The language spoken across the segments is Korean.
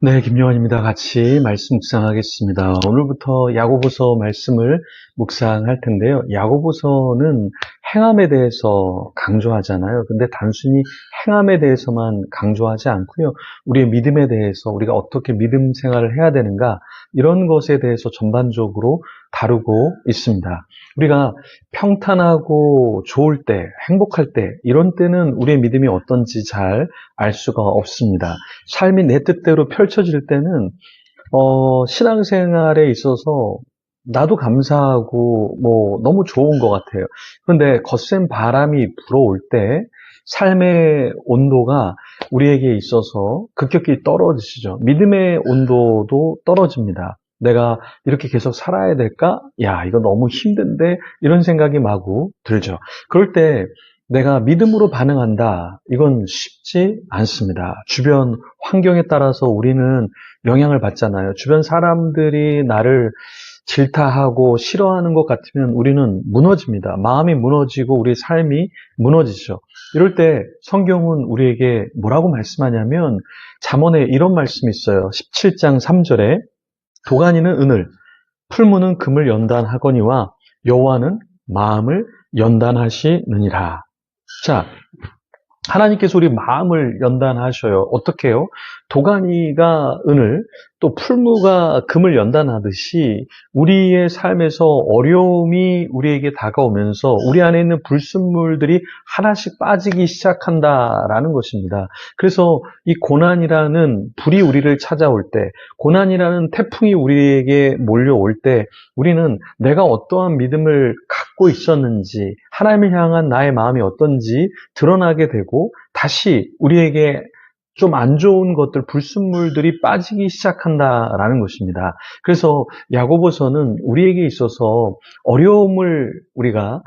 네, 김요한입니다. 같이 말씀 묵상하겠습니다. 오늘부터 야고보서 말씀을 묵상할 텐데요. 야고보서는 행함에 대해서 강조하잖아요. 근데 단순히 행함에 대해서만 강조하지 않고요. 우리의 믿음에 대해서 우리가 어떻게 믿음 생활을 해야 되는가 이런 것에 대해서 전반적으로 다루고 있습니다. 우리가 평탄하고 좋을 때, 행복할 때, 이런 때는 우리의 믿음이 어떤지 잘 알 수가 없습니다. 삶이 내 뜻대로 펼쳐질 때는 신앙생활에 있어서 나도 감사하고 너무 좋은 것 같아요. 그런데 거센 바람이 불어올 때 삶의 온도가 우리에게 있어서 급격히 떨어지죠. 믿음의 온도도 떨어집니다. 내가 이렇게 계속 살아야 될까? 야, 이거 너무 힘든데? 이런 생각이 마구 들죠. 그럴 때 내가 믿음으로 반응한다. 이건 쉽지 않습니다. 주변 환경에 따라서 우리는 영향을 받잖아요. 주변 사람들이 나를 질타하고 싫어하는 것 같으면 우리는 무너집니다. 마음이 무너지고 우리 삶이 무너지죠. 이럴 때 성경은 우리에게 뭐라고 말씀하냐면 잠언에 이런 말씀이 있어요. 17장 3절에 도가니는 은을, 풀무는 금을 연단하거니와 여호와는 마음을 연단하시느니라. 자, 하나님께서 우리 마음을 연단하셔요. 어떻게 해요? 도가니가 은을, 또 풀무가 금을 연단하듯이 우리의 삶에서 어려움이 우리에게 다가오면서 우리 안에 있는 불순물들이 하나씩 빠지기 시작한다라는 것입니다. 그래서 이 고난이라는 불이 우리를 찾아올 때, 고난이라는 태풍이 우리에게 몰려올 때 우리는 내가 어떠한 믿음을 갖고 있었는지, 하나님을 향한 나의 마음이 어떤지 드러나게 되고 다시 우리에게 좀 안 좋은 것들, 불순물들이 빠지기 시작한다라는 것입니다. 그래서 야고보서는 우리에게 있어서 어려움을 우리가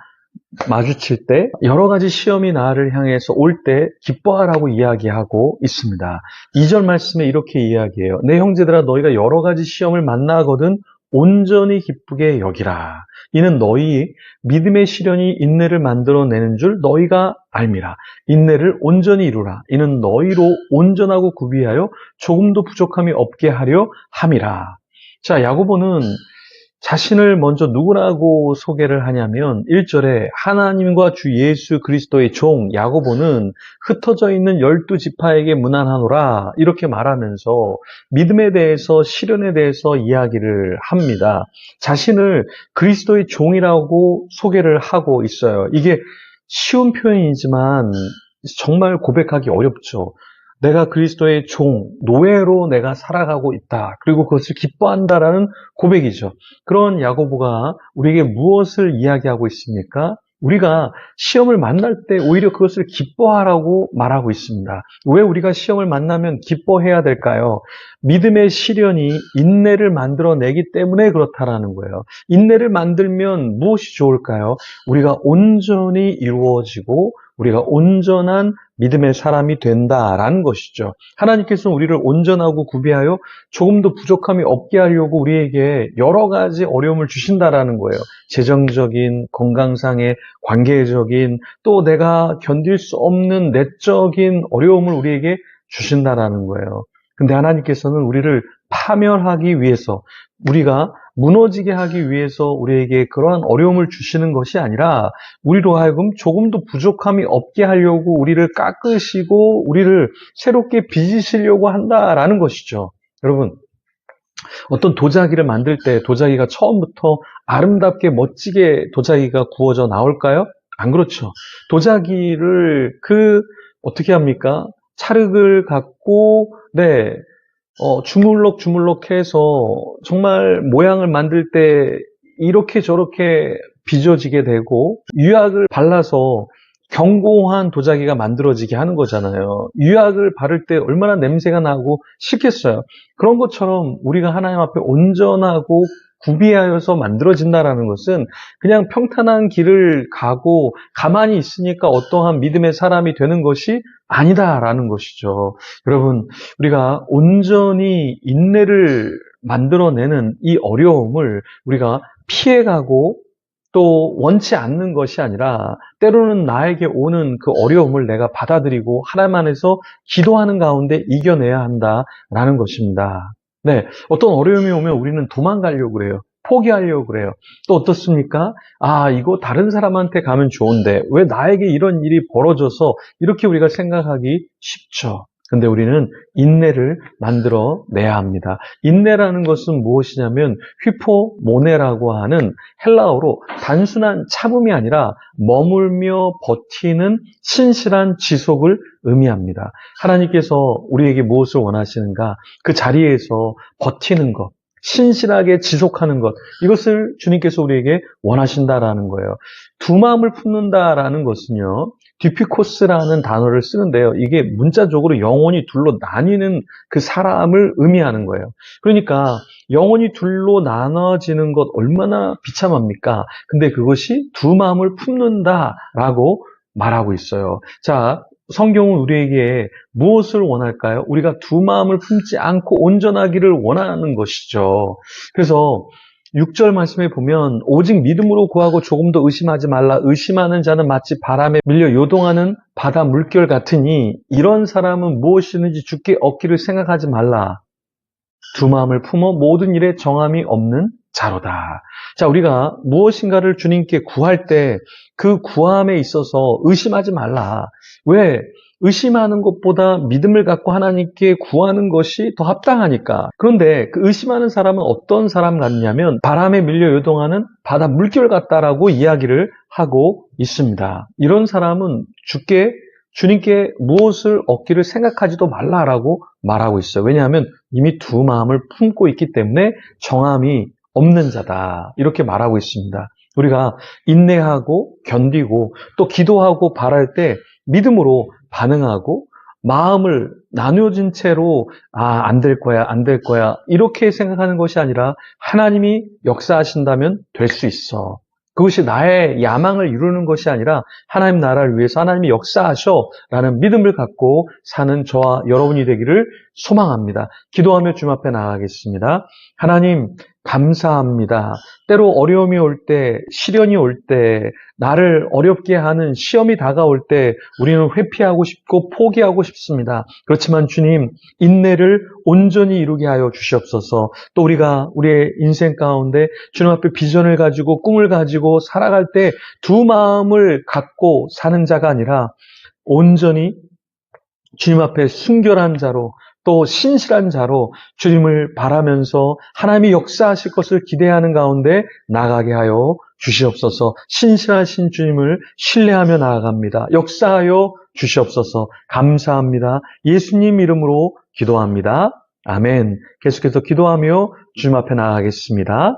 마주칠 때 여러 가지 시험이 나를 향해서 올 때 기뻐하라고 이야기하고 있습니다. 2절 말씀에 이렇게 이야기해요. 내 형제들아 너희가 여러 가지 시험을 만나거든 온전히 기쁘게 여기라. 이는 너희 믿음의 시련이 인내를 만들어내는 줄 너희가 알미라. 인내를 온전히 이루라. 이는 너희로 온전하고 구비하여 조금도 부족함이 없게 하려 함이라. 자, 야고보는 자신을 먼저 누구라고 소개를 하냐면 1절에 하나님과 주 예수 그리스도의 종 야고보는 흩어져 있는 12지파에게 문안하노라 이렇게 말하면서 믿음에 대해서 시련에 대해서 이야기를 합니다. 자신을 그리스도의 종이라고 소개를 하고 있어요. 이게 쉬운 표현이지만 정말 고백하기 어렵죠. 내가 그리스도의 종, 노예로 내가 살아가고 있다. 그리고 그것을 기뻐한다라는 고백이죠. 그런 야고보가 우리에게 무엇을 이야기하고 있습니까? 우리가 시험을 만날 때 오히려 그것을 기뻐하라고 말하고 있습니다. 왜 우리가 시험을 만나면 기뻐해야 될까요? 믿음의 시련이 인내를 만들어내기 때문에 그렇다라는 거예요. 인내를 만들면 무엇이 좋을까요? 우리가 온전히 이루어지고 우리가 온전한 믿음의 사람이 된다라는 것이죠. 하나님께서는 우리를 온전하고 구비하여 조금도 부족함이 없게 하려고 우리에게 여러 가지 어려움을 주신다라는 거예요. 재정적인, 건강상의, 관계적인, 또 내가 견딜 수 없는 내적인 어려움을 우리에게 주신다라는 거예요. 근데 하나님께서는 우리를 파멸하기 위해서, 우리가 무너지게 하기 위해서 우리에게 그러한 어려움을 주시는 것이 아니라 우리로 하여금 조금도 부족함이 없게 하려고 우리를 깎으시고 우리를 새롭게 빚으시려고 한다라는 것이죠. 여러분, 어떤 도자기를 만들 때 도자기가 처음부터 아름답게 멋지게 도자기가 구워져 나올까요? 안 그렇죠. 도자기를 어떻게 합니까? 찰흙을 갖고 주물럭주물럭 해서 정말 모양을 만들 때 이렇게 저렇게 빚어지게 되고 유약을 발라서 견고한 도자기가 만들어지게 하는 거잖아요. 유약을 바를 때 얼마나 냄새가 나고 싫겠어요. 그런 것처럼 우리가 하나님 앞에 온전하고 구비하여서 만들어진다는 것은 그냥 평탄한 길을 가고 가만히 있으니까 어떠한 믿음의 사람이 되는 것이 아니다라는 것이죠. 여러분, 우리가 온전히 인내를 만들어내는 이 어려움을 우리가 피해가고 또 원치 않는 것이 아니라 때로는 나에게 오는 그 어려움을 내가 받아들이고 하나님 안에서 기도하는 가운데 이겨내야 한다라는 것입니다. 네, 어떤 어려움이 오면 우리는 도망가려고 그래요. 포기하려고 그래요. 또 어떻습니까? 아, 이거 다른 사람한테 가면 좋은데 왜 나에게 이런 일이 벌어져서 이렇게 우리가 생각하기 쉽죠. 근데 우리는 인내를 만들어 내야 합니다. 인내라는 것은 무엇이냐면 휘포모네라고 하는 헬라어로 단순한 참음이 아니라 머물며 버티는 신실한 지속을 의미합니다. 하나님께서 우리에게 무엇을 원하시는가? 그 자리에서 버티는 것, 신실하게 지속하는 것, 이것을 주님께서 우리에게 원하신다라는 거예요. 두 마음을 품는다라는 것은요, 디피코스라는 단어를 쓰는데요. 이게 문자적으로 영혼이 둘로 나뉘는 그 사람을 의미하는 거예요. 그러니까 영혼이 둘로 나눠지는 것 얼마나 비참합니까? 근데 그것이 두 마음을 품는다라고 말하고 있어요. 자, 성경은 우리에게 무엇을 원할까요? 우리가 두 마음을 품지 않고 온전하기를 원하는 것이죠. 그래서 6절 말씀에 보면 오직 믿음으로 구하고 조금도 의심하지 말라. 의심하는 자는 마치 바람에 밀려 요동하는 바다 물결 같으니 이런 사람은 무엇이든지 주께 얻기를 생각하지 말라. 두 마음을 품어 모든 일에 정함이 없는 자로다. 자, 우리가 무엇인가를 주님께 구할 때 그 구함에 있어서 의심하지 말라. 왜? 의심하는 것보다 믿음을 갖고 하나님께 구하는 것이 더 합당하니까. 그런데 그 의심하는 사람은 어떤 사람 같냐면 바람에 밀려 요동하는 바다 물결 같다라고 이야기를 하고 있습니다. 이런 사람은 주님께 무엇을 얻기를 생각하지도 말라라고 말하고 있어요. 왜냐하면 이미 두 마음을 품고 있기 때문에 정함이 없는 자다. 이렇게 말하고 있습니다. 우리가 인내하고 견디고 또 기도하고 바랄 때 믿음으로 반응하고 마음을 나누어진 채로 안 될 거야, 안 될 거야 이렇게 생각하는 것이 아니라 하나님이 역사하신다면 될 수 있어. 그것이 나의 야망을 이루는 것이 아니라 하나님 나라를 위해서 하나님이 역사하셔 라는 믿음을 갖고 사는 저와 여러분이 되기를 소망합니다. 기도하며 주님 앞에 나가겠습니다. 하나님 감사합니다. 때로 어려움이 올 때, 시련이 올 때, 나를 어렵게 하는 시험이 다가올 때 우리는 회피하고 싶고 포기하고 싶습니다. 그렇지만 주님, 인내를 온전히 이루게 하여 주시옵소서. 또 우리가 우리의 인생 가운데 주님 앞에 비전을 가지고 꿈을 가지고 살아갈 때 두 마음을 갖고 사는 자가 아니라 온전히 주님 앞에 순결한 자로 또 신실한 자로 주님을 바라면서 하나님이 역사하실 것을 기대하는 가운데 나가게 하여 주시옵소서. 신실하신 주님을 신뢰하며 나아갑니다. 역사하여 주시옵소서. 감사합니다. 예수님 이름으로 기도합니다. 아멘. 계속해서 기도하며 주님 앞에 나아가겠습니다.